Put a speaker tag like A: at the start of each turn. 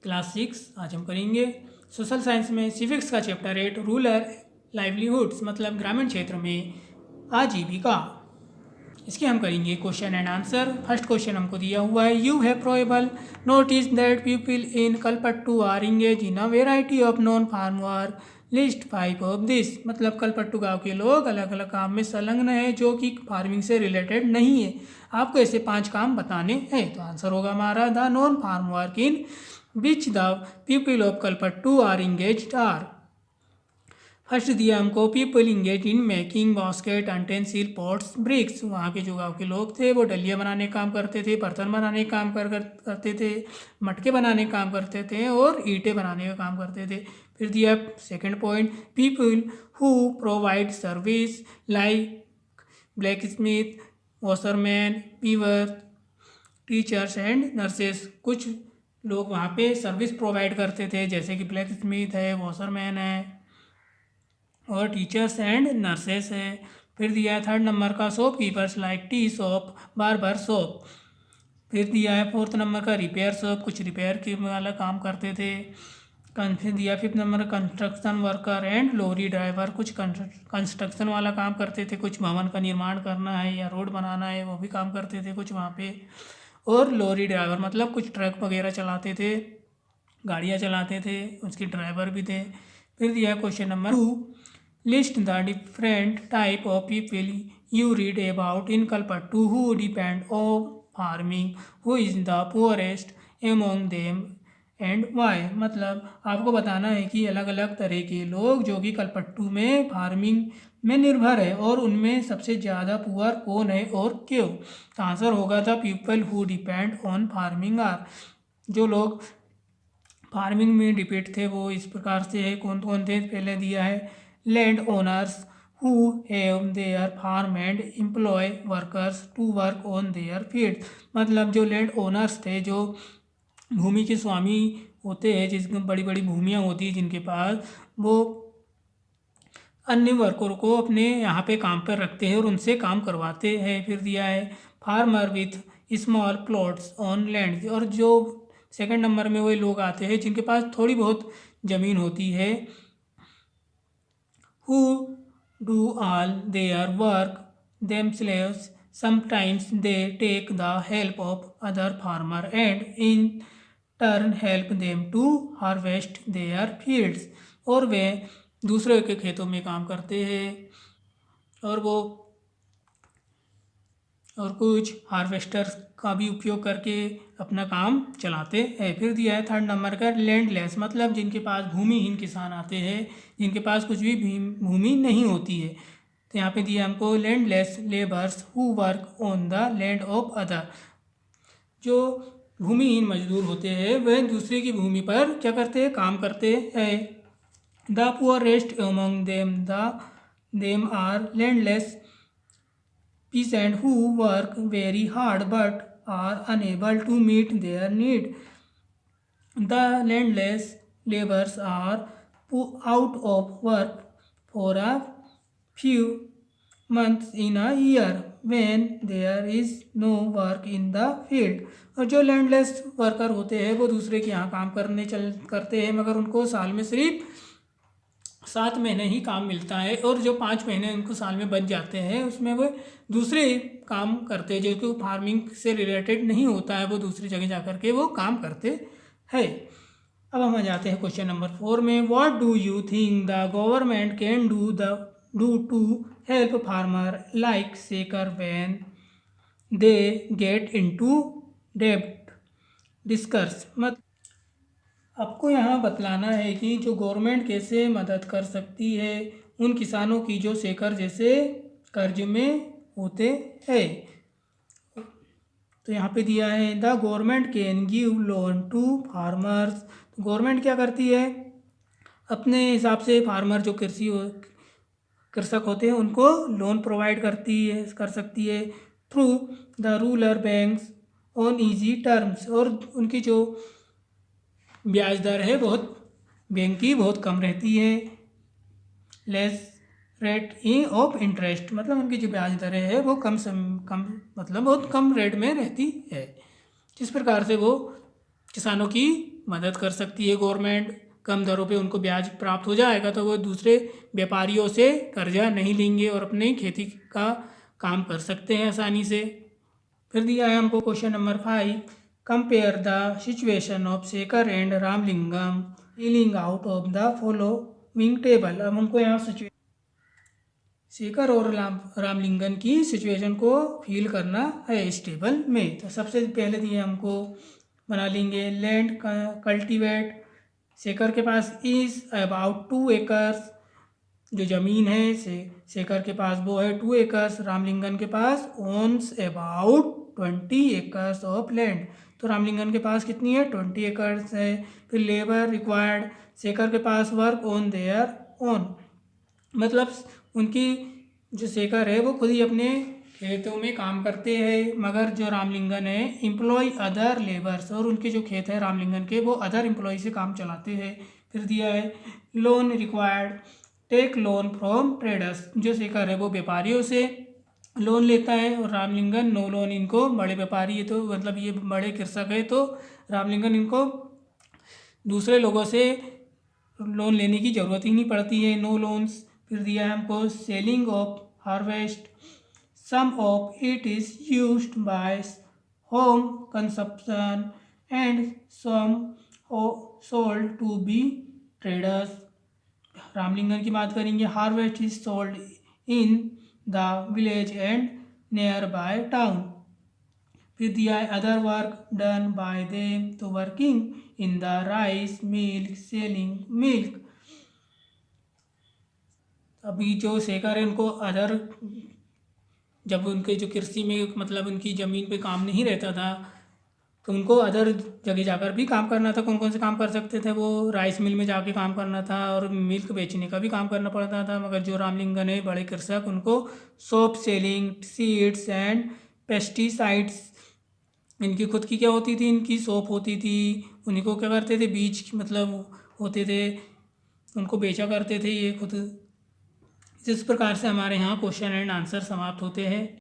A: Class 6 आज हम करेंगे सोशल साइंस में सिविक्स का चैप्टर 8 रूरल लाइवलीहुड्स मतलब ग्रामीण क्षेत्र में आजीविका। इसके हम करेंगे question and answer. First question हमको दिया हुआ है, you have probable notice that people in Kalpattu are engage in a variety of non farm work, list 5 of this. मतलब कलपट्टू गांव के लोग अलग अलग काम में संलग्न है जो कि फार्मिंग से रिलेटेड नहीं है। आपको ऐसे 5 काम बताने हैं। तो आंसर होगा हमारा the non farm work in which the people of Kalpattu are engaged are. First दिया हमको people engage in making basket utensil pots bricks. वहाँ के जो गाँव के लोग थे वो डलिया बनाने का काम करते थे, बर्तन बनाने का काम करते थे, मटके बनाने का काम करते थे और ईंटें बनाने का काम करते थे। फिर दिया second point, people who provide service like blacksmith, washerman, weaver, teachers and nurses. कुछ लोग वहाँ पे सर्विस प्रोवाइड करते थे जैसे कि ब्लैक स्मिथ है, वॉशरमैन है और टीचर्स एंड नर्सेस है। फिर दिया है थर्ड नंबर का shopkeepers like tea shop, barber shop. फिर दिया है फोर्थ नंबर का रिपेयर शॉप, कुछ रिपेयर के वाला काम करते थे। फिर दिया fifth number construction worker and lorry driver, कुछ कंस्ट्रक्शन वाला काम करते थे, कुछ भवन का निर्माण करना है या रोड बनाना है वो भी काम करते थे कुछ वहाँ पे। और लॉरी ड्राइवर मतलब कुछ ट्रक वगैरह चलाते थे, गाड़ियाँ चलाते थे, उसके ड्राइवर भी थे। फिर दिया question number 2, list the different type of people you read about in Kalpattu who depend on farming, who is the poorest among them and why. मतलब आपको बताना है कि अलग अलग तरह के लोग जो कि कलपट्टू में फार्मिंग में निर्भर है और उनमें सबसे ज़्यादा पुअर कौन है और क्यों। तो आंसर होगा the people who depend on farming are. जो लोग फार्मिंग में डिपेंड थे वो इस प्रकार से है, कौन कौन थे। पहले दिया है land owners who have their farm and employ workers to work on their field. मतलब जो लैंड ओनर्स थे, जो भूमि के स्वामी होते हैं, जिसमें बड़ी बड़ी भूमियाँ होती हैं जिनके पास, वो अन्य वर्करों को अपने यहाँ पे काम पर रखते हैं और उनसे काम करवाते हैं। फिर दिया है farmer with small plots on land. और जो सेकंड नंबर में वही लोग आते हैं जिनके पास थोड़ी बहुत ज़मीन होती है, who do all their work themselves. Sometimes they take the help of other farmer and in turn help them to harvest their fields। और वे दूसरे के खेतों में काम करते हैं और कुछ हार्वेस्टर्स का भी उपयोग करके अपना काम चलाते हैं। फिर दिया है थर्ड नंबर का लैंडलेस, मतलब जिनके पास भूमिहीन किसान आते हैं, जिनके पास कुछ भी भूमि नहीं होती है। तो यहाँ पे दिया हमको landless labours who work on the land of other. जो भूमिहीन मजदूर होते हैं वह दूसरे की भूमि पर क्या करते हैं, काम करते हैं। The poorest among them are landless peasants who work very hard but are unable to meet their need. The landless laborers are put out of work for a few months in a year when there is no work in the field। और जो landless worker होते हैं वो दूसरे के यहाँ काम करते हैं, मगर उनको साल में सिर्फ 7 महीने ही काम मिलता है और जो 5 महीने उनको साल में बच जाते हैं उसमें वो दूसरे काम करते हैं जो कि फार्मिंग से रिलेटेड नहीं होता है, वो दूसरी जगह जा कर के वो काम करते हैं। अब हम आ जाते हैं क्वेश्चन नंबर 4 में, what do you think the government can do to help farmer like Sekar when they get into डेब्ट। डिस्कस। आपको यहाँ बतलाना है कि जो गवर्नमेंट कैसे मदद कर सकती है उन किसानों की जो शेखर जैसे कर्ज में होते हैं। तो यहाँ पे दिया है the government can give loan to farmers. Government क्या करती है, अपने हिसाब से फार्मर जो कृषक होते हैं उनको लोन प्रोवाइड कर सकती है through the rural banks on easy terms. और उनकी जो ब्याज दर है बैंक की बहुत कम रहती है, लेस रेट ऑफ इंटरेस्ट। मतलब उनकी जो ब्याज दरें है वो कम मतलब बहुत कम रेट में रहती है, जिस प्रकार से वो किसानों की मदद कर सकती है गवर्नमेंट। कम दरों पे उनको ब्याज प्राप्त हो जाएगा तो वो दूसरे व्यापारियों से कर्जा नहीं लेंगे और अपनी खेती का काम कर सकते हैं आसानी से। फिर दिया है हमको question number 5, compare the situation of Shekhar and Ramalingam feeling out of the following table. अब हमको यहाँ शेखर और रामलिंगन की सिचुएशन को फील करना है इस टेबल में। तो सबसे पहले दिए हमको बना लेंगे लैंड कल्टीवेट। शेखर के पास इज़ अबाउट 2 एकर्स, जो ज़मीन है शेखर के पास वो है 2 एकर्स। रामलिंगन के पास owns about 20 acres of land. तो रामलिंगन के पास कितनी है? 20 एकर्स है। फिर लेबर रिक्वायर्ड, शेखर के पास वर्क ऑन देयर ओन, मतलब उनकी जो शेखर है वो खुद ही अपने खेतों में काम करते हैं, मगर जो रामलिंगन है एम्प्लॉय अदर लेबर्स, और उनके जो खेत है रामलिंगन के वो अदर एम्प्लॉय से काम चलाते हैं। फिर दिया है loan required, take loan from traders, जो शेखर है वो व्यापारियों से लोन लेता है और रामलिंगन नो लोन, इनको बड़े व्यापारी है तो मतलब ये बड़े कृषक है तो रामलिंगन इनको दूसरे लोगों से लोन लेने की ज़रूरत ही नहीं पड़ती है, नो लोन्स। फिर दिया है हमको selling of harvest, some of it is used by home consumption and some sold to be traders. Ramalingan की बात करेंगे, harvest is sold in the village and nearby town. फिर दिया है other work done by them, तो working in the rice milk, selling milk. अभी जो शेखर है उनको अदर, जब उनके जो कृषि में मतलब उनकी ज़मीन पे काम नहीं रहता था तो उनको अदर जगह जाकर भी काम करना था। कौन कौन से काम कर सकते थे वो? राइस मिल में जाके काम करना था और मिल्क बेचने का भी काम करना पड़ता था। मगर जो रामलिंगन है बड़े कृषक, उनको soap selling, seeds and pesticides, इनकी खुद की क्या होती थी? इनकी सोप होती थी, उन्हीं को क्या करते थे बीज मतलब होते थे, उनको बेचा करते थे ये खुद। इस प्रकार से हमारे यहाँ क्वेश्चन एंड आंसर समाप्त होते हैं।